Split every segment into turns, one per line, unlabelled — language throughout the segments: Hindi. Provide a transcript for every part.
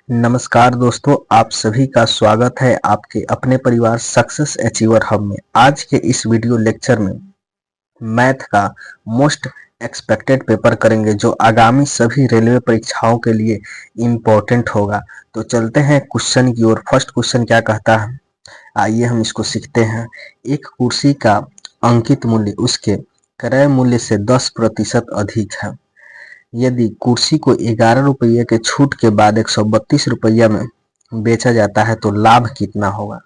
नमस्कार दोस्तों, आप सभी का स्वागत है आपके अपने परिवार सक्सेस अचीवर हब में। आज के इस वीडियो लेक्चर में मैथ का मोस्ट एक्सपेक्टेड पेपर करेंगे जो आगामी सभी रेलवे परीक्षाओं के लिए इम्पोर्टेंट होगा। तो चलते हैं क्वेश्चन की ओर। फर्स्ट क्वेश्चन क्या कहता है, आइए हम इसको सीखते हैं। एक कुर्सी का अंकित मूल्य उसके क्रय मूल्य से 10% अधिक है। यदि कुर्सी को 11 रुपये के छूट के बाद 132 रुपया में बेचा जाता है तो लाभ कितना होगा।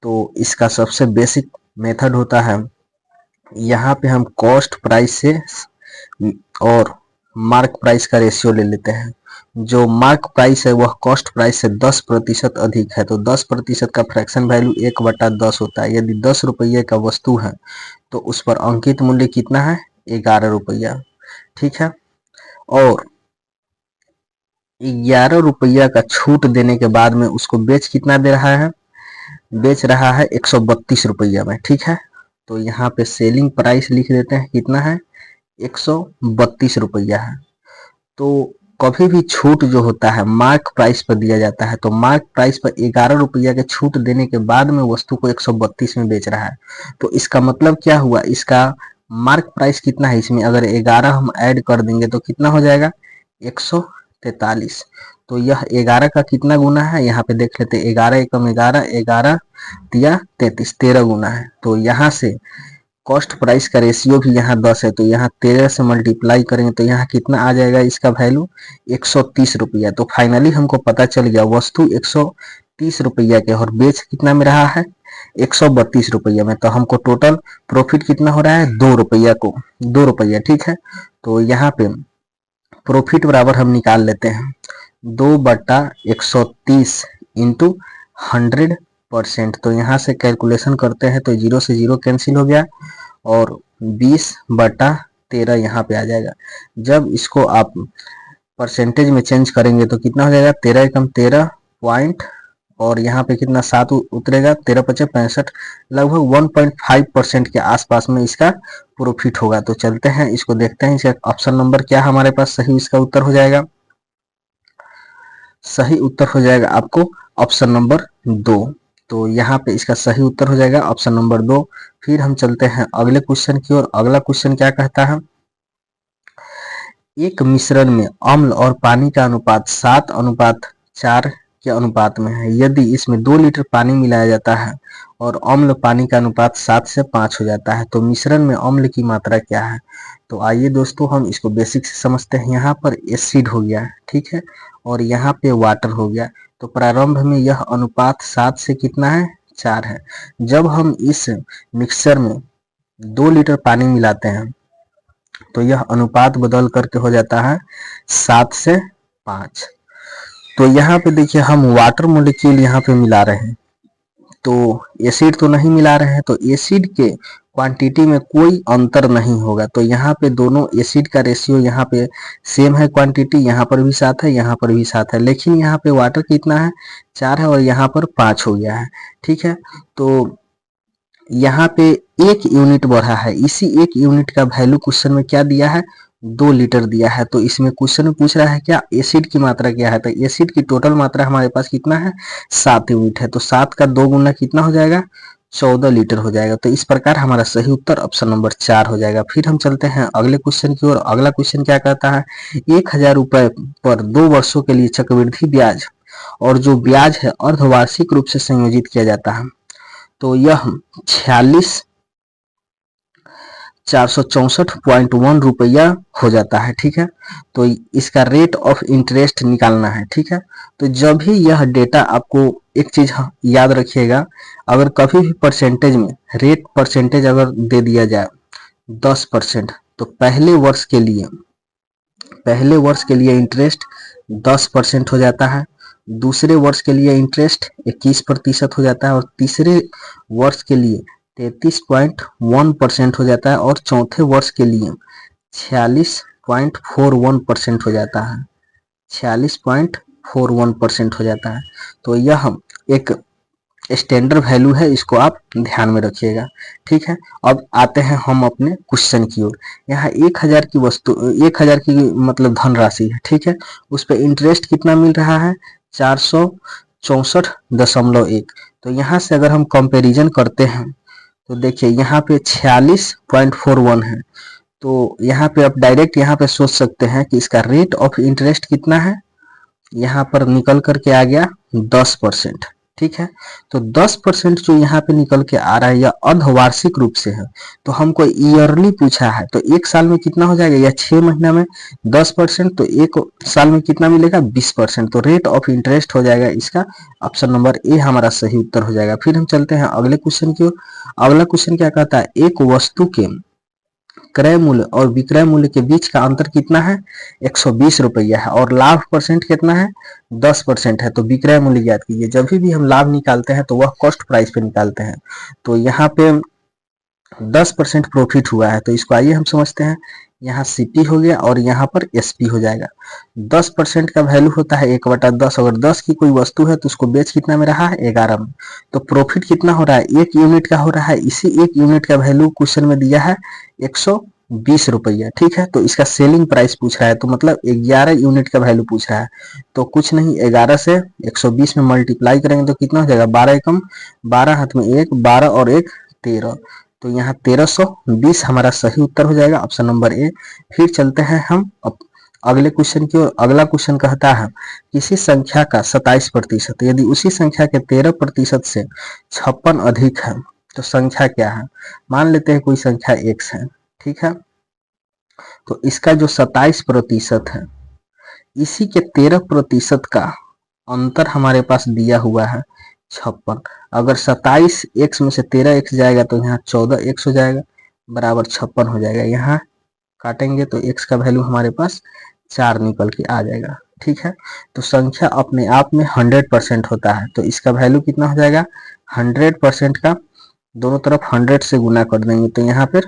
तो इसका सबसे बेसिक मेथड होता है, यहाँ पे हम कॉस्ट प्राइस से और मार्क प्राइस का रेशियो ले लेते हैं। जो मार्क प्राइस है वह कॉस्ट प्राइस से 10% अधिक है, तो 10% का फ्रैक्शन वैल्यू 1/10 होता है। यदि 10 रुपये का वस्तु है तो उस पर अंकित मूल्य कितना है, 11 रुपया। ठीक है, और 11 रुपया का छूट देने के बाद में उसको बेच कितना दे रहा है, बेच रहा है 132 रुपया में। ठीक है, तो यहाँ पे सेलिंग प्राइस लिख देते हैं, कितना है, 132 रुपया है। तो कभी भी छूट जो होता है मार्क प्राइस पर दिया जाता है, तो मार्क प्राइस पर 11 रुपया के छूट देने के बाद में वस्तु को 132 में बेच रहा है। तो इसका मतलब क्या हुआ, इसका मार्क प्राइस कितना है, इसमें अगर 11 हम ऐड कर देंगे तो कितना हो जाएगा, 143। तो यह 11 का कितना गुना है, यहाँ पे देख लेते, 11 एकम 11, 11 तिया 33, 13 गुना है। तो यहाँ से कॉस्ट प्राइस का रेशियो भी यहाँ 10 है, तो यहाँ 13 से मल्टीप्लाई करेंगे तो यहाँ कितना आ जाएगा, इसका वैल्यू 130 रुपया। तो फाइनली हमको पता चल गया वस्तु 130 रुपया के और बेच कितना में रहा है, 132 रुपया में। तो हमको टोटल प्रॉफिट कितना हो रहा है, 2 रुपया को 2 रुपया। ठीक है, तो यहाँ पे प्रॉफिट बराबर हम निकाल लेते हैं 2/130 इंटू 100%। तो यहाँ से कैलकुलेशन करते हैं तो 0 से 0 कैंसिल हो गया और 20/13 यहाँ पे आ जाएगा। जब इसको आप परसेंटेज में चेंज करेंगे तो कितना हो जाएगा, 13 एकम 13 पॉइंट और यहाँ पे कितना 7 उतरेगा, 13×5 = 65, लगभग 1.5% के आसपास में इसका प्रॉफिट होगा। तो चलते हैं इसको देखते हैं, इसका ऑप्शन नंबर क्या हमारे पास सही इसका उत्तर हो जाएगा। सही उत्तर हो जाएगा आपको ऑप्शन नंबर 2। तो यहाँ पे इसका सही उत्तर हो जाएगा ऑप्शन नंबर 2। फिर हम चलते हैं अगले क्वेश्चन की ओर। अगला क्वेश्चन क्या कहता है, एक मिश्रण में अम्ल और पानी का अनुपात 7:4 के अनुपात में है। यदि इसमें 2 लीटर पानी मिलाया जाता है और अम्ल पानी का अनुपात 7 से 5 हो जाता है तो मिश्रण में अम्ल की मात्रा क्या है। तो आइए दोस्तों हम इसको बेसिक से समझते हैं। यहाँ पर एसिड हो गया, ठीक है, और यहाँ पे वाटर हो गया। तो प्रारंभ में यह अनुपात 7 से कितना है, 4 है। जब हम इस मिक्सचर में 2 लीटर पानी मिलाते हैं तो यह अनुपात बदल करके हो जाता है 7 से 5। तो यहाँ पे देखिए हम वाटर मोलिक्यूल यहाँ पे मिला रहे हैं, तो एसिड तो नहीं मिला रहे हैं, तो एसिड के क्वांटिटी में कोई अंतर नहीं होगा। तो यहाँ पे दोनों एसिड का रेशियो यहाँ पे सेम है, क्वांटिटी यहाँ पर भी 7 है, यहाँ पर भी 7 है, लेकिन यहाँ पे वाटर कितना है, 4 है और यहाँ पर 5 हो गया है। ठीक है, तो यहाँ पे 1 यूनिट बढ़ा है। इसी 1 यूनिट का वैल्यू क्वेश्चन में क्या दिया है, 2 लीटर दिया है। तो इसमें क्वेश्चन में पूछ रहा है क्या, एसिड की मात्रा क्या है। तो एसिड की टोटल मात्रा हमारे पास कितना है, 7 यूनिट है। तो 7 का 2 गुना कितना हो जाएगा, 14 लीटर हो जाएगा। तो इस प्रकार हमारा सही उत्तर ऑप्शन नंबर 4 हो जाएगा। फिर हम चलते हैं अगले क्वेश्चन की ओर। अगला क्वेश्चन क्या कहता है, 1000 रुपए पर 2 वर्षों के लिए चक्रवृद्धि ब्याज और जो ब्याज है अर्धवार्षिक रूप से संयोजित किया जाता है। तो यह 46,464.1 रुपया हो जाता है। ठीक है, तो इसका रेट ऑफ इंटरेस्ट निकालना है। ठीक है, तो जब भी यह डेटा आपको एक चीज याद रखिएगा, अगर कभी भी परसेंटेज में रेट परसेंटेज अगर दे दिया जाए 10%, तो पहले वर्ष के लिए इंटरेस्ट 10% हो जाता है, दूसरे वर्ष के लिए इंटरेस्ट 21% हो जाता है और तीसरे वर्ष के लिए 33.1% हो जाता है और चौथे वर्ष के लिए 46.41% हो जाता है, 46.41% हो जाता है। तो यह एक स्टैंडर्ड वैल्यू है, इसको आप ध्यान में रखिएगा। ठीक है, अब आते हैं हम अपने क्वेश्चन की ओर। यहाँ 1000 की वस्तु, 1000 की मतलब धनराशि है। ठीक है, उस पर इंटरेस्ट कितना मिल रहा है, 464.1। तो यहाँ से अगर हम कंपैरिजन करते हैं तो देखिए यहाँ पे 46.41 है। तो यहाँ पे आप डायरेक्ट यहाँ पे सोच सकते हैं कि इसका रेट ऑफ इंटरेस्ट कितना है। यहाँ पर निकल करके आ गया 10%। ठीक है, तो 10% जो यहाँ पे निकल के आ रहा है यह अर्धवार्षिक रूप से है। तो हमको ईयरली पूछा है, तो एक साल में कितना हो जाएगा, या 6 महीना में 10%, तो एक साल में कितना मिलेगा 20%। तो रेट ऑफ इंटरेस्ट हो जाएगा इसका ऑप्शन नंबर ए हमारा सही उत्तर हो जाएगा। फिर हम चलते हैं अगले क्वेश्चन की ओर। अगला क्वेश्चन क्या कहता है, एक वस्तु के क्रय मूल्य और विक्रय मूल्य के बीच का अंतर कितना है, 120 रुपया है, और लाभ परसेंट कितना है, 10% है। तो विक्रय मूल्य याद कीजिए, जब भी हम लाभ निकालते हैं तो वह कॉस्ट प्राइस पे निकालते हैं। तो यहाँ पे 10% प्रॉफिट हुआ है, तो इसको आइए हम समझते हैं। यहाँ सीपी हो गया और यहाँ पर एसपी हो जाएगा। 10% का वैल्यू होता है 1/10। अगर 10 की कोई वस्तु है तो उसको बेच कितना में रहा है, 11 में। तो प्रॉफिट कितना हो रहा है, 1 यूनिट का हो रहा है। इसी 1 यूनिट का वैल्यू क्वेश्चन में दिया है 120 रुपया। ठीक है, तो इसका सेलिंग प्राइस पूछ रहा है, तो मतलब 11 यूनिट का वैल्यू पूछ रहा है। तो कुछ नहीं, 11 से 120 में मल्टीप्लाई करेंगे तो कितना हो जाएगा, 12 एकम 12, हाथ में 1, 12 और 1 13। तो यहाँ 1320 हमारा सही उत्तर हो जाएगा, ऑप्शन नंबर ए। फिर चलते हैं हम अगले क्वेश्चन की ओर। अगला क्वेश्चन कहता है किसी संख्या का 27% यदि उसी संख्या के 13% से 56 अधिक है तो संख्या क्या है। मान लेते हैं कोई संख्या x है, ठीक है, तो इसका जो 27% है इसी के 13% का अंतर हमारे पास दिया हुआ है 56। अगर 27x में से 13x जाएगा तो यहाँ 14x हो जाएगा, बराबर 56 हो जाएगा। यहाँ काटेंगे तो x का वैल्यू हमारे पास 4 निकल के आ जाएगा। ठीक है, तो संख्या अपने आप में 100% होता है, तो इसका वैल्यू कितना हो जाएगा, 100% का दोनों तरफ 100 से गुना कर देंगे तो यहाँ पर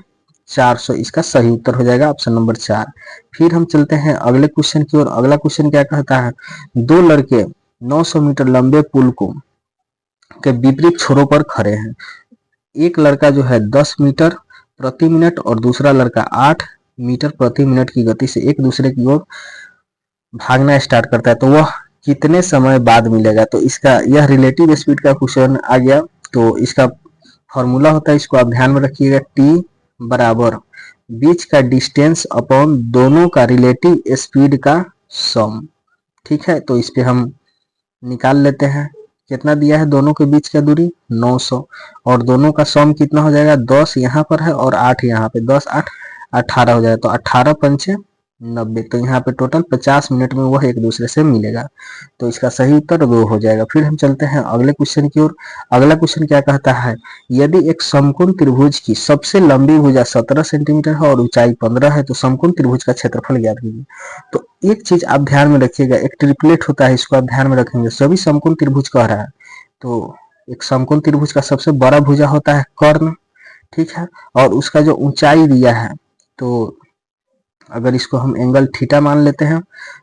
400 इसका सही उत्तर हो जाएगा, ऑप्शन नंबर 4। फिर हम चलते हैं अगले क्वेश्चन की ओर। अगला क्वेश्चन क्या कहता है, दो लड़के 900 मीटर लंबे पुल को के विपरीत छोरों पर खड़े हैं। एक लड़का जो है 10 मीटर प्रति मिनट और दूसरा लड़का 8 मीटर प्रति मिनट की गति से एक दूसरे की ओर भागना स्टार्ट करता है, तो वह कितने समय बाद मिलेगा। तो इसका यह रिलेटिव स्पीड का क्वेश्चन आ गया। तो इसका फॉर्मूला होता है, इसको आप ध्यान में रखिएगा, टी बराबर बीच का डिस्टेंस अपॉन दोनों का रिलेटिव स्पीड का सम। ठीक है, तो इस पे हम निकाल लेते हैं कितना दिया है, दोनों के बीच का दूरी 900 और दोनों का सम कितना हो जाएगा, 10 यहाँ पर है और 8 यहाँ पे, 10 8 18 हो जाएगा। तो 18 पंचे 90, तो यहाँ पे टोटल 50 मिनट में वह एक दूसरे से मिलेगा। तो इसका सही उत्तर 2 हो जाएगा। फिर हम चलते हैं अगले क्वेश्चन की ओर। अगला क्वेश्चन क्या कहता है, यदि एक समकोण त्रिभुज की सबसे लंबी भुजा 17 सेंटीमीटर है और ऊंचाई 15 है तो समकोण त्रिभुज का क्षेत्रफल ज्ञात कीजिए। तो एक चीज आप ध्यान में रखिएगा, एक ट्रिपलेट होता है, इसको आप ध्यान में रखेंगे। सभी समकोण त्रिभुज कह रहा है, तो एक समकोण त्रिभुज का सबसे बड़ा भुजा होता है कर्ण, ठीक है, और उसका जो ऊंचाई दिया है, तो अगर इसको हम एंगल थीटा मान लेते हैं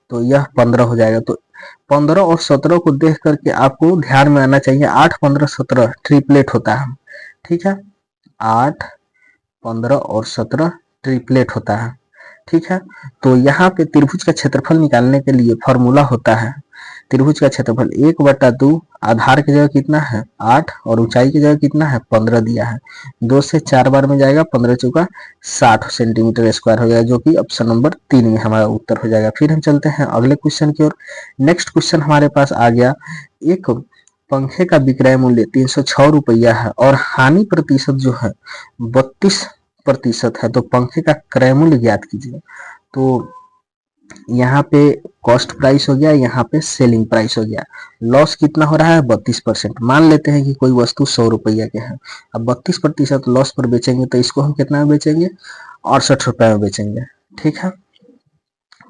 तो यह 15 हो जाएगा। तो 15 और 17 को देख करके आपको ध्यान में आना चाहिए, 8 15 17 ट्रिपलेट होता है। ठीक है, 8 15 और 17 ट्रिपलेट होता है। ठीक है, तो यहाँ पे त्रिभुज का क्षेत्रफल निकालने के लिए फॉर्मूला होता है, त्रिभुज का क्षेत्रफल 1/2 आधार की जगह कितना है 8 और ऊंचाई की जगह कितना है 15 दिया है, 2 से 4 बार में जाएगा, 15 चौका 60 सेंटीमीटर स्क्वायर हो जाएगा, जो कि ऑप्शन नंबर 3 में हमारा उत्तर हो जाएगा। फिर हम चलते हैं अगले क्वेश्चन की ओर। नेक्स्ट क्वेश्चन हमारे पास आ गया, एक पंखे का विक्रय मूल्य 306 रुपया है और हानि प्रतिशत जो है 32% है, तो पंखे का क्रय मूल्य ज्ञात कीजिए। तो यहाँ पे कॉस्ट प्राइस हो गया, यहाँ पे सेलिंग प्राइस हो गया। लॉस कितना हो रहा है 32%। मान लेते हैं कि कोई वस्तु 100 रुपया के है, अब 32% लॉस पर बेचेंगे तो इसको हम कितना में बेचेंगे, 68 रुपए में बेचेंगे। ठीक है,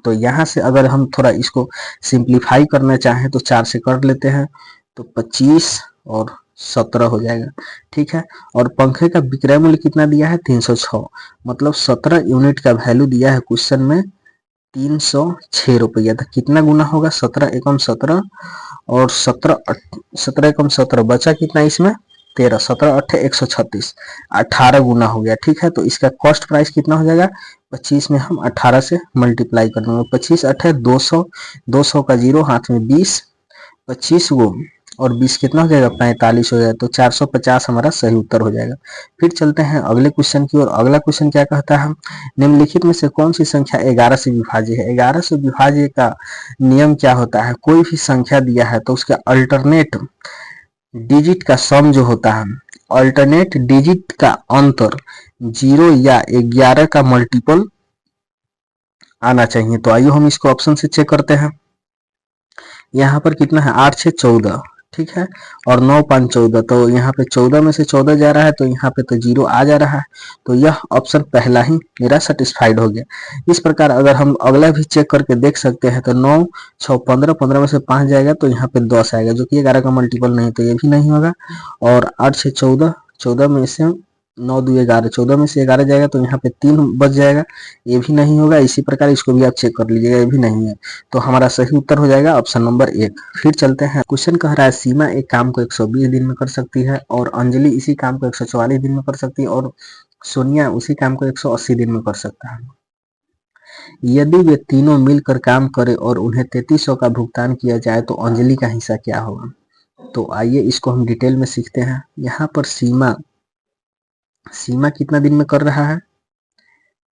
तो यहाँ से अगर हम थोड़ा इसको सिंप्लीफाई करना चाहें तो 4 से कर लेते हैं, तो 25 और 17 हो जाएगा। ठीक है, और पंखे का विक्रय मूल्य कितना दिया है 306, मतलब 17 यूनिट का वैल्यू दिया है क्वेश्चन में 306 रुपया। तो कितना गुना होगा, 17 एकम 17 और 17 एकम 17 बचा कितना इसमें 13, 17 8 136, 18 गुना हो गया। ठीक है, तो इसका कॉस्ट प्राइस कितना हो जाएगा, 25 में हम 18 से मल्टीप्लाई कर देंगे, 25 8 200, 200 का 0 हाथ में 20, 25 गो और 20 कितना हो जाएगा 45 हो जाएगा। तो 450 हमारा सही उत्तर हो जाएगा। फिर चलते हैं अगले क्वेश्चन की ओर। अगला क्वेश्चन क्या कहता है, निम्नलिखित में से कौन सी संख्या 11 से विभाज्य है। 11 से विभाज्य का नियम क्या होता है, कोई भी संख्या दिया है तो उसके अल्टरनेट डिजिट का सम जो होता है, अल्टरनेट डिजिट का अंतर 0 या 11 का मल्टीपल आना चाहिए। तो आइए हम इसको ऑप्शन से चेक करते हैं। यहाँ पर कितना है 8 6 14, ठीक है, और 9 5 14, तो यहाँ पे 14 में से 14 जा रहा है तो यहाँ पे तो 0 आ जा रहा है। तो यह ऑप्शन पहला ही मेरा सेटिस्फाइड हो गया। इस प्रकार अगर हम अगला भी चेक करके देख सकते हैं तो 9 6 15, 15 में से 5 जाएगा तो यहाँ पे 10 आएगा, जो कि 11 का मल्टीपल नहीं, तो ये भी नहीं होगा। और 8 6 14, 14 में से 9 2 11, 14 में से 11 जाएगा तो यहाँ पे 3 बच जाएगा, ये भी नहीं होगा। इसी प्रकार इसको भी आप चेक कर लीजिएगा, ये भी नहीं है। तो हमारा सही उत्तर हो जाएगा ऑप्शन नंबर 1। फिर चलते हैं, क्वेश्चन कह रहा है सीमा एक काम को 120 दिन में कर सकती है और अंजलि इसी काम को 144 दिन में कर सकती है और सोनिया उसी काम को 180 दिन में कर सकता है। यदि वे तीनों मिलकर काम करें और उन्हें 3300 का भुगतान किया जाए तो अंजलि का हिस्सा क्या होगा। तो आइए इसको हम डिटेल में सीखते हैं। यहाँ पर सीमा कितना दिन में कर रहा है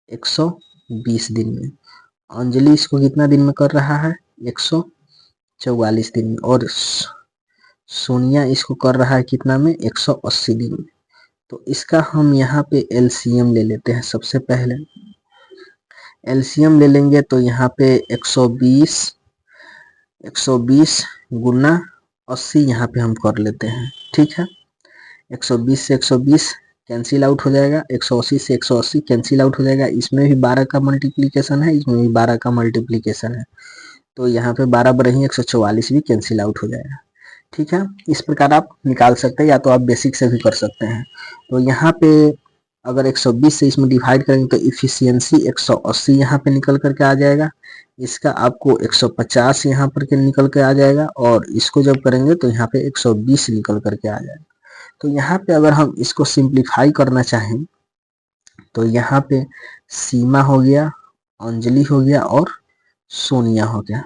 120 दिन में। अंजलि इसको कितना दिन में कर रहा है 144 दिन में। और सोनिया इसको कर रहा है कितना में 180 दिन में। तो इसका हम यहाँ पे एलसीएम ले लेते हैं। सबसे पहले एलसीएम ले लेंगे तो यहाँ पे 120 गुना 80 यहाँ पे हम कर लेते हैं, ठीक है। 120 से 120 कैंसिल आउट हो जाएगा, 180 से 180 कैंसिल आउट हो जाएगा। इसमें भी 12 का मल्टीप्लीकेशन है, इसमें भी 12 का मल्टीप्लीकेशन है, तो यहाँ पे 12 बरही 144 भी कैंसिल आउट हो जाएगा, ठीक है। इस प्रकार आप निकाल सकते हैं, या तो आप बेसिक से भी कर सकते हैं। तो यहाँ पे अगर 120 से इसमें डिवाइड करेंगे तो इफिशियंसी 180 यहाँ पे निकल करके आ जाएगा। इसका आपको 150 यहाँ पर के निकल के आ जाएगा, और इसको जब करेंगे तो यहाँ पे 120 निकल करके आ जाएगा। तो यहाँ पे अगर हम इसको सिंप्लीफाई करना चाहें तो यहाँ पे सीमा हो गया, अंजलि हो गया और सोनिया हो गया।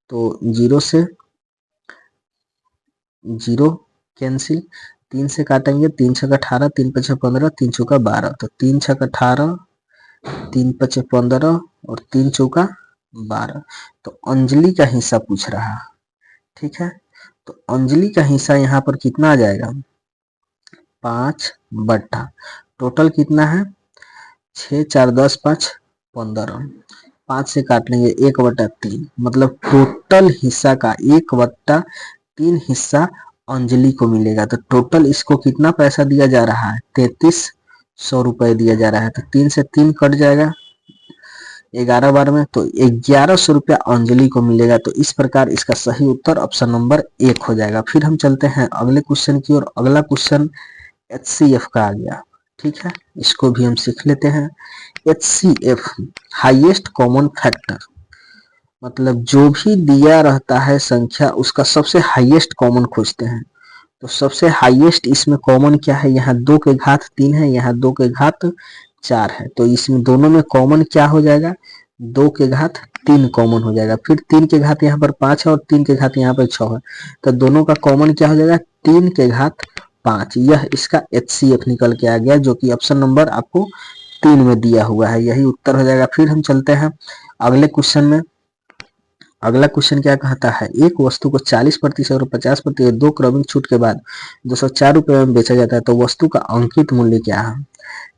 तो 0 से 0 कैंसिल, 3 से काटेंगे, 3 छक 18, 3 5 15, 3 चौका 12, तो 3 छक 18, 3 5 15 और 3 चौका 12। तो अंजलि का हिस्सा पूछ रहा है, ठीक है। तो अंजलि का हिस्सा यहाँ पर कितना आ जाएगा 5 बट्टा, टोटल कितना है 6 4 10 5 15, 5 से काट लेंगे 1/3, मतलब टोटल हिस्सा का 1/3 हिस्सा अंजलि को मिलेगा। तो टोटल इसको कितना पैसा दिया जा रहा है 3300 रुपए दिया जा रहा है। तो 3 से 3 कट जाएगा 11 बार में, तो 1100 रुपया अंजलि को मिलेगा। तो इस प्रकार इसका सही उत्तर ऑप्शन नंबर 1 हो जाएगा। फिर हम चलते हैं अगले क्वेश्चन की ओर। अगला क्वेश्चन HCF का आ गया, ठीक है, इसको भी हम सीख लेते हैं। HCF हाईएस्ट कॉमन फैक्टर, मतलब जो भी दिया रहता है संख्या उसका सबसे हाईएस्ट कॉमन खोजते हैं। तो सबसे हाईएस्ट इसमें कॉमन क्या है, यहाँ 2 के घात 3 है, यहाँ 2 के घात 4 है। तो इसमें दोनों में कॉमन क्या हो जाएगा 2 के घात 3 कॉमन हो जाएगा। फिर 3 के घात यहाँ पर 5 है और 3 के घात यहाँ पर 6 है, तो दोनों का कॉमन क्या हो जाएगा 3 के घात 5। यह इसका HCF निकल के आ गया, जो कि ऑप्शन नंबर आपको 3 में दिया हुआ है, यही उत्तर हो जाएगा। फिर हम चलते हैं अगले क्वेश्चन में। अगला क्वेश्चन क्या कहता है, एक वस्तु को 40% और 50% 2 क्रमिक छूट के बाद 204 रुपए में बेचा जाता है, तो वस्तु का अंकित मूल्य क्या है।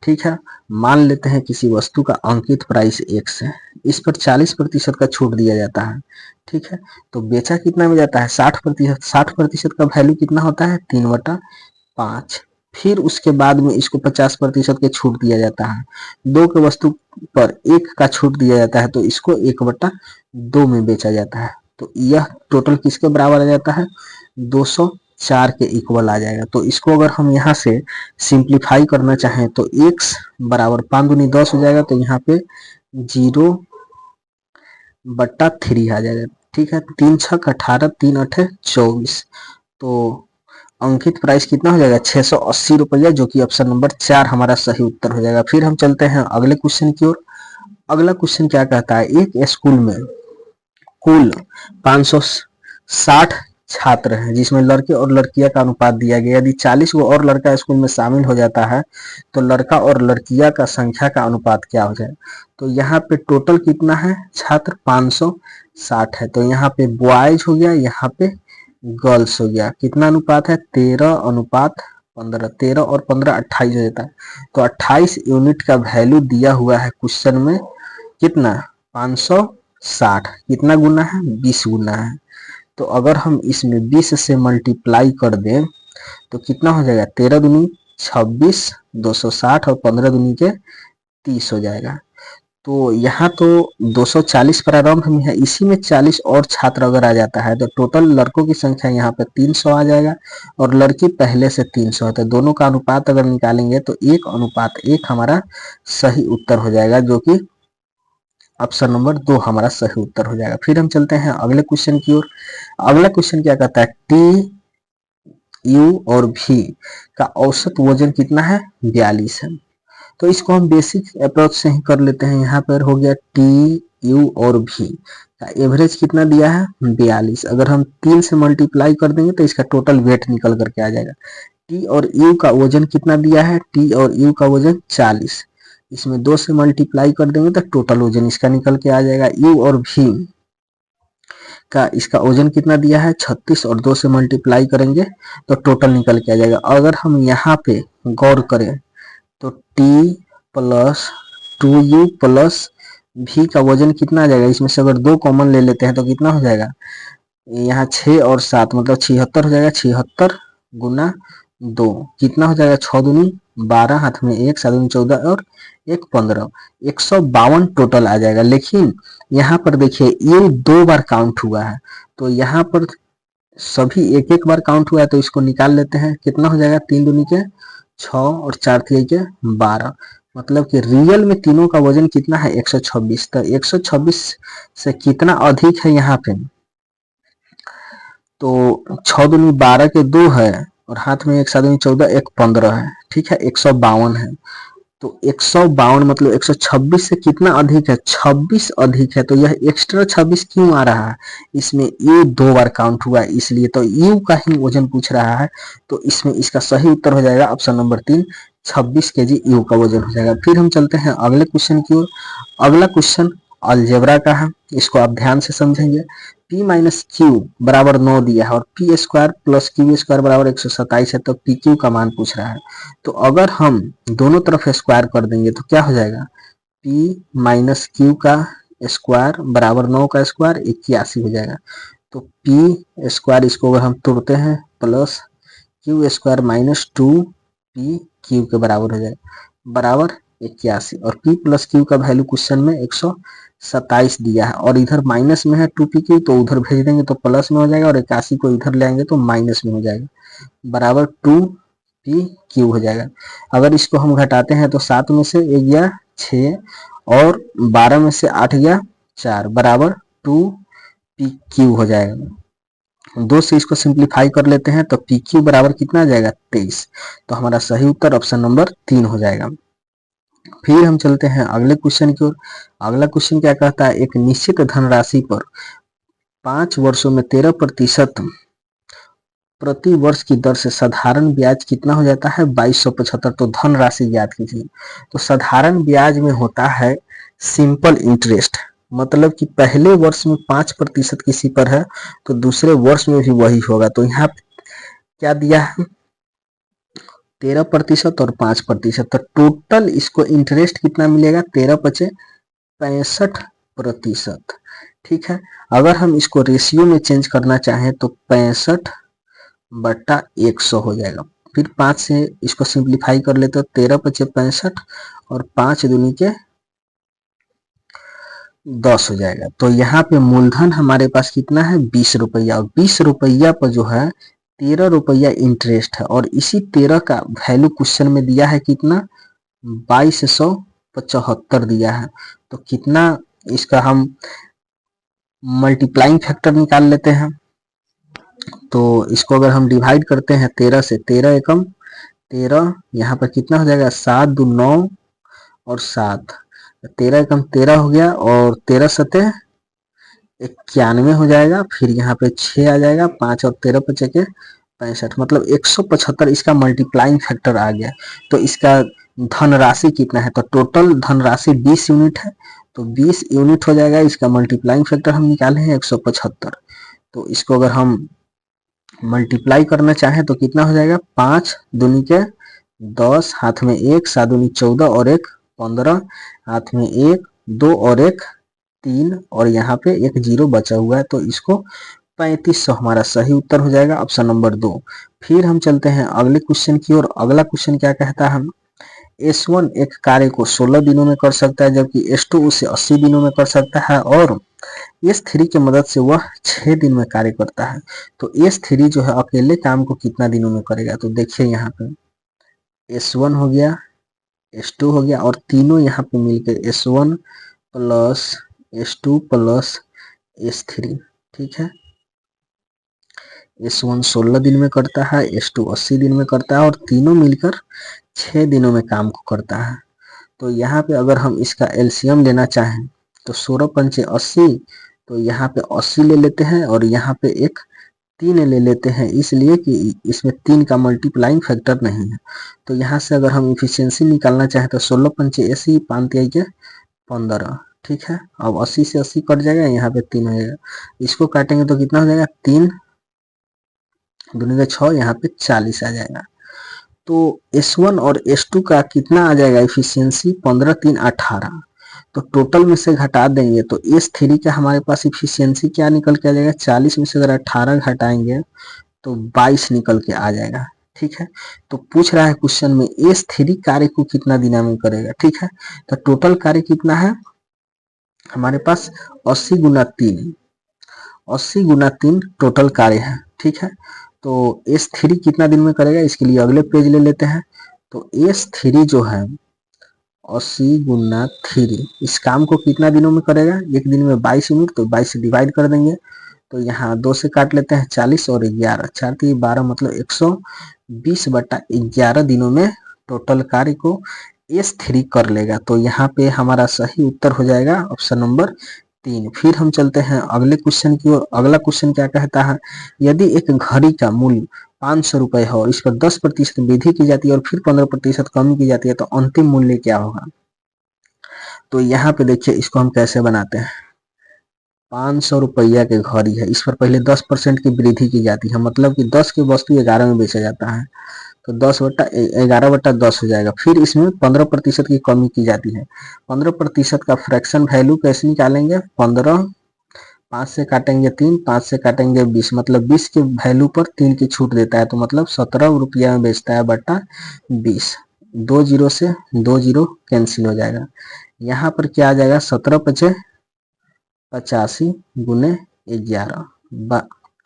ठीक है, मान लेते हैं किसी वस्तु का अंकित प्राइस X है, इस पर 40% का छूट दिया जाता है, ठीक है। तो बेचा कितना में जाता है 60%। 60% का वैल्यू कितना होता है 3/5। फिर उसके बाद में इसको 50% के छूट दिया जाता है, 2 के वस्तु पर 1 का छूट दिया जाता है, तो इसको 1/2 में बेचा जाता है। तो यह टोटल किसके बराबर आ जाता है 204 के इक्वल आ जाएगा। तो इसको अगर हम यहाँ से सिंप्लीफाई करना चाहें तो x बराबर 5 दूनी 10 हो जाएगा, तो यहाँ पे 0/3 आ जाएगा, ठीक है। 3 छक 18, 3 8 24, तो अंकित प्राइस कितना हो जाएगा 680 रुपया, जो कि ऑप्शन नंबर 4 हमारा सही उत्तर हो जाएगा। फिर हम चलते हैं अगले क्वेश्चन की ओर। अगला क्वेश्चन क्या कहता है, एक स्कूल में कुल 560 छात्र हैं, जिसमें लड़के और लड़कियां का अनुपात दिया गया। यदि 40 गो और लड़का स्कूल में शामिल हो जाता है तो लड़का और लड़कियां का संख्या का अनुपात क्या हो जाए। तो यहाँ पे टोटल कितना है छात्र 560 है। तो यहाँ पे बॉयज हो गया, यहाँ पे गर्ल्स हो गया। कितना अनुपात है 13:15। 13 और 15 28 हो जाता है। तो 28 यूनिट का वैल्यू दिया हुआ है क्वेश्चन में। कितना 560 कितना गुना है 20 गुना है। तो अगर हम इसमें 20 से मल्टीप्लाई कर दें तो कितना हो जाएगा 13 दूनी 26, 260 और 15 दूनी के 30 हो जाएगा। तो यहाँ तो 240 प्रारंभ में है, इसी में 40 और छात्र अगर आ जाता है तो टोटल लड़कों की संख्या यहाँ पे 300 आ जाएगा और लड़की पहले से 300 है। तो दोनों का अनुपात अगर निकालेंगे तो 1:1 हमारा सही उत्तर हो जाएगा, जो कि ऑप्शन नंबर 2 हमारा सही उत्तर हो जाएगा। फिर हम चलते हैं अगले क्वेश्चन की ओर। अगला क्वेश्चन क्या कहता है, टी यू और भी का औसत वजन कितना है 42 है। तो इसको हम बेसिक अप्रोच से ही कर लेते हैं। यहाँ पर हो गया टी यू और भी का एवरेज कितना दिया है 42। अगर हम 3 से मल्टीप्लाई कर देंगे तो इसका टोटल वेट निकल करके आ जाएगा। टी और यू का वजन कितना दिया है, टी और यू का वजन 40। इसमें 2 से मल्टीप्लाई कर देंगे तो टोटल वजन इसका निकल के आ जाएगा। यू और भी का इसका वजन कितना दिया है 36 और 2 से मल्टीप्लाई करेंगे तो टोटल निकल के आ जाएगा। अगर हम यहाँ पे गौर करें तो टी प्लस 2u प्लस भी का वजन कितना आ जाएगा। इसमें से अगर 2 कॉमन ले लेते हैं तो कितना हो जाएगा, यहाँ 6 और 7 मतलब 76 हो जाएगा। 76 गुना 2 कितना हो जाएगा 6 दूनी 12, हाथ में 1, 7 दूनी 14 और 1 15, 152 टोटल आ जाएगा। लेकिन यहाँ पर देखिए ये 2 बार काउंट हुआ है, तो यहाँ पर सभी एक एक बार काउंट हुआ है। तो इसको निकाल लेते हैं, कितना हो जाएगा 3 दूनी के 6 और 4 3 के 12, मतलब कि रियल में तीनों का वजन कितना है 126। तो 126 से कितना अधिक है यहाँ पे, तो 6 दूनी 12 के 2 है और हाथ में 1 7 दूनी 14 1 15 है, ठीक है 152 है। तो 152 मतलब 126 से कितना अधिक है 26 अधिक है। तो यह एक्स्ट्रा 26 क्यों आ रहा है, इसमें ये 2 बार काउंट हुआ है इसलिए। तो यू का ही वजन पूछ रहा है, तो इसमें इसका सही उत्तर हो जाएगा ऑप्शन नंबर 3, 26 केजी यू का वजन हो जाएगा। फिर हम चलते हैं अगले क्वेश्चन की ओर। अगला क्वेश्चन अलजेब्रा का है, इसको आप ध्यान से समझेंगे। p माइनस क्यू बराबर 9 दिया है और P square plus Q square बराबर 127 है। तो पी क्यू का मान पूछ रहा है। तो अगर हम दोनों तरफ स्क्वायर कर देंगे तो क्या हो जाएगा, p माइनस क्यू का स्क्वायर बराबर 9 का स्क्वायर 81 हो जाएगा। तो पी स्क्वायर इसको अगर हम तोड़ते हैं plus Q square minus 2p Q के बराबर हो जाएगा बराबर 81। और p प्लस क्यू का वैल्यू क्वेश्चन में 127 दिया है और इधर माइनस में है 2p क्यू, तो उधर भेज देंगे तो प्लस में हो जाएगा और 81 को इधर ले आएंगे तो माइनस में हो जाएगा बराबर 2p क्यू हो जाएगा। अगर इसको हम घटाते हैं तो 7 में से 1 गया 6 और 12 में से 8 गया 4 बराबर 2p क्यू हो जाएगा। 2 से इसको सिंप्लीफाई कर लेते हैं तो पी क्यू बराबर कितना आ जाएगा 23। तो हमारा सही उत्तर ऑप्शन नंबर 3 हो जाएगा। फिर हम चलते हैं अगले क्वेश्चन की ओर। अगला क्वेश्चन क्या कहता है, एक निश्चित धनराशि पर 5 वर्षों में 13% प्रति वर्ष की दर से साधारण ब्याज कितना हो जाता है 2275। तो धनराशि ज्ञात कीजिए। तो साधारण ब्याज में होता है सिंपल इंटरेस्ट, मतलब कि पहले वर्ष में 5% किसी पर है तो दूसरे वर्ष में भी वही होगा। तो यहाँ क्या दिया है 13% और 5%, तो टोटल इसको इंटरेस्ट कितना मिलेगा 13 पचे 65%। ठीक है, अगर हम इसको रेशियो में चेंज करना चाहें तो 65/100 हो जाएगा। फिर 5 से इसको सिंप्लीफाई कर लेते तो 13 पचे 65 और 5 दूनी के 10 हो जाएगा। तो यहाँ पे मूलधन हमारे पास कितना है 20 रुपया और 20 रुपया पर जो है 13 रुपया इंटरेस्ट है और इसी 13 का वैल्यू क्वेश्चन में दिया है कितना 2275 दिया है। तो कितना इसका हम मल्टीप्लाइंग फैक्टर निकाल लेते हैं। तो इसको अगर हम डिवाइड करते हैं 13 से, 13 एकम 13, यहाँ पर कितना हो जाएगा 7 2 9 और 7, 13 एकम 13 हो गया और 13 सते 91 हो जाएगा, फिर यहाँ पे 6 आ जाएगा, 5 और 13 बचे के 65, मतलब 175 इसका मल्टीप्लाइंग फैक्टर आ गया। तो इसका धनराशि कितना है, तो टोटल धनराशि 20 यूनिट है, तो 20 यूनिट हो जाएगा। इसका मल्टीप्लाइंग फैक्टर हम निकाले हैं 175, तो इसको अगर हम मल्टीप्लाई करना चाहें तो कितना हो जाएगा, 5 दूनी के 10, हाथ में 1, 7 दूनी 14 और 1 15, हाथ में 1 2 और 1 3, और यहाँ पे एक जीरो बचा हुआ है, तो इसको 3500 हमारा सही उत्तर हो जाएगा, ऑप्शन नंबर 2। फिर हम चलते हैं अगले क्वेश्चन की ओर। अगला क्वेश्चन क्या कहता है, S1 एक कार्य को 16 दिनों में कर सकता है, जबकि S2 उसे 80 दिनों में कर सकता है, और S3 की मदद से वह 6 दिन में कार्य करता है। तो S3 जो है अकेले काम को कितना दिनों में करेगा, तो देखिए यहाँ पे S1 हो गया, S2 हो गया, और तीनों यहाँ पे मिलकर S1 plus S2 plus S3, ठीक है। S1 16 दिन में करता है, S2 80 दिन में करता है, और तीनों मिलकर 6 दिनों में काम को करता है। तो यहाँ पे अगर हम इसका एलसीएम लेना चाहें तो 16 पंचे 80, तो यहाँ पे 80 ले लेते हैं, और यहाँ पे एक 3 ले लेते हैं, इसलिए कि इसमें 3 का मल्टीप्लाइंग फैक्टर नहीं है। तो यहाँ से अगर हम इफिशियंसी निकालना चाहें तो 16 पंचे 80, 5 तिहाई के 15, ठीक है। अब 80 से 80 कट जाएगा, यहाँ पे 3 हो जाएगा, इसको काटेंगे तो कितना हो जाएगा, 3 दूनी का 6, यहाँ पे 40 आ जाएगा। तो S1 और S2 का कितना आ जाएगा इफिशियंसी, 15 3 18, तो टोटल में से घटा देंगे तो S3 का हमारे पास इफिशियंसी क्या निकल के आ जाएगा, 40 में से अगर 18 घटाएंगे तो 22 निकल के आ जाएगा, ठीक है। तो पूछ रहा है क्वेश्चन में S3 कार्य को कितना दिनों में करेगा, ठीक है। तो टोटल कार्य कितना है हमारे पास, 80 गुना 3, 80 गुना 3 टोटल कार्य है, ठीक है। तो S3 कितना दिन में करेगा, इसके लिए अगले पेज ले लेते हैं। तो S3 जो है 80 गुना 3 इस काम को कितना दिनों में करेगा, एक दिन में 22 यूनिट, तो 22 से डिवाइड कर देंगे, तो यहाँ 2 से काट लेते हैं 40 और 11, 4 3 12, मतलब 120/11 दिनों में टोटल कार्य को S3 कर लेगा। तो यहाँ पे हमारा सही उत्तर हो जाएगा ऑप्शन नंबर 3। फिर हम चलते हैं अगले क्वेश्चन की ओर। अगला क्वेश्चन क्या कहता है, यदि एक घड़ी का मूल्य 500 रुपए है और इस पर 10% वृद्धि की जाती है और फिर 15% कमी की जाती है, तो अंतिम मूल्य क्या होगा। तो यहाँ पे देखिए इसको हम कैसे बनाते हैं, 500 रुपया के घड़ी है, इस पर पहले 10% की वृद्धि की जाती है, मतलब कि 10 की वस्तु 11 में बेचा जाता है, तो 11/10 हो जाएगा। फिर इसमें 15% की कमी की जाती है, 15% का फ्रैक्शन वैल्यू कैसे निकालेंगे, 15, 5 से काटेंगे 3, 5 से काटेंगे 20, मतलब 20 के वैल्यू पर 3 की छूट देता है, तो मतलब 17 रुपया में बेचता है बटा 20, 2 जीरो से 2 जीरो कैंसिल हो जाएगा। यहाँ पर क्या आ जाएगा, 17 पचे 85 गुने 11,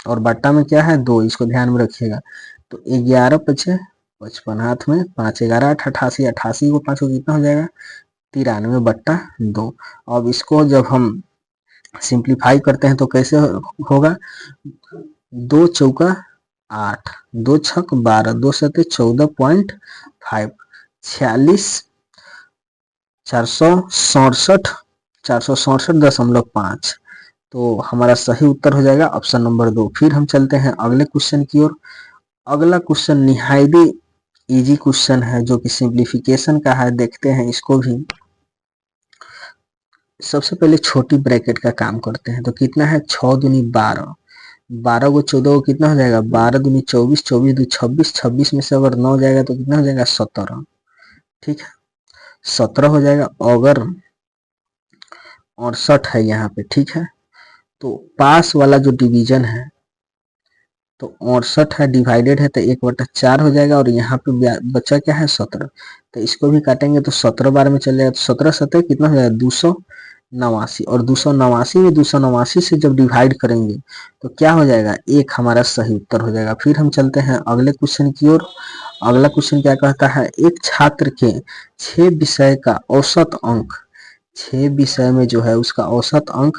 और बट्टा में क्या है 2, इसको ध्यान में रखिएगा। तो 11 पचे 55, हाथ में 5, 11 8 88, 88 को 5 को कितना हो जाएगा, 93/2। अब इसको जब हम सिंप्लीफाई करते हैं तो कैसे होगा, 2 चौका 8, 2 छक 12, 2 सते 14.5, 46 467 467.5, तो हमारा सही उत्तर हो जाएगा ऑप्शन नंबर 2। फिर हम चलते हैं अगले क्वेश्चन की ओर। अगला क्वेश्चन निहायत इजी क्वेश्चन है जो कि सिंप्लीफिकेशन का है, देखते हैं इसको भी। सबसे पहले छोटी ब्रैकेट का काम करते हैं, तो कितना है 6 दूनी 12, 12 को 14 को कितना हो जाएगा, 12 दूनी 24, 24 दू 26, 26 में से अगर 9 जाएगा तो कितना हो जाएगा 17, ठीक है 17 हो जाएगा। अगर 68 है यहाँ पे, ठीक है, तो पास वाला जो डिवीजन है, तो 68 है डिवाइडेड है तो 1/4 हो जाएगा, और यहाँ पे बचा क्या है 17, तो इसको भी काटेंगे तो 17 बार में चल जाएगा, तो 17 सतह कितना हो जाएगा 289, और 289 में 289 से जब डिवाइड करेंगे तो क्या हो जाएगा, 1 हमारा सही उत्तर हो जाएगा। फिर हम चलते हैं अगले क्वेश्चन की ओर। अगला क्वेश्चन क्या कहता है, एक छात्र के 6 विषय का औसत अंक, 6 विषय में जो है उसका औसत अंक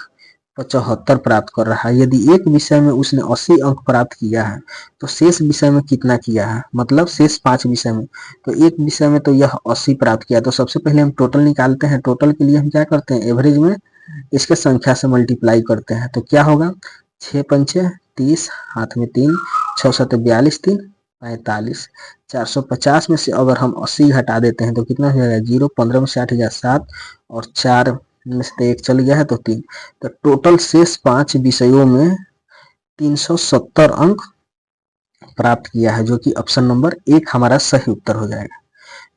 75 प्राप्त कर रहा है। यदि एक विषय में उसने 80 अंक प्राप्त किया है तो शेष विषय में कितना किया है, मतलब शेष 5 विषय में, तो एक विषय में तो यह 80 प्राप्त किया। तो सबसे पहले हम टोटल निकालते हैं, टोटल के लिए हम क्या करते हैं, एवरेज में इसके संख्या से मल्टीप्लाई करते हैं तो क्या होगा, 6 पंचे 30, हाथ में 3, 6 सत्ते 42, 3 45। 450 में से अगर हम 80 हटा देते हैं तो कितना हो जाएगा, 0। 15 में से 8 गया 7, और 4 में से 1 चल गया है तो 3। तो टोटल शेष 5 विषयों में 370 अंक प्राप्त किया है, जो कि ऑप्शन नंबर 1 हमारा सही उत्तर हो जाएगा।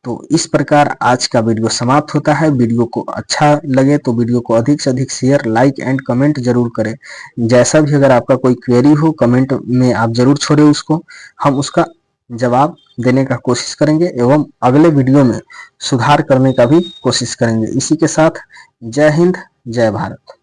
तो इस प्रकार आज का वीडियो समाप्त होता है। वीडियो को अच्छा लगे तो वीडियो को अधिक से अधिक शेयर, लाइक एंड कमेंट जरूर करें। जैसा भी अगर आपका कोई क्वेरी हो कमेंट में आप जरूर छोड़े उसको, हम उसका जवाब देने का कोशिश करेंगे एवं अगले वीडियो में सुधार करने का भी कोशिश करेंगे। इसी के साथ जय हिंद, जय भारत।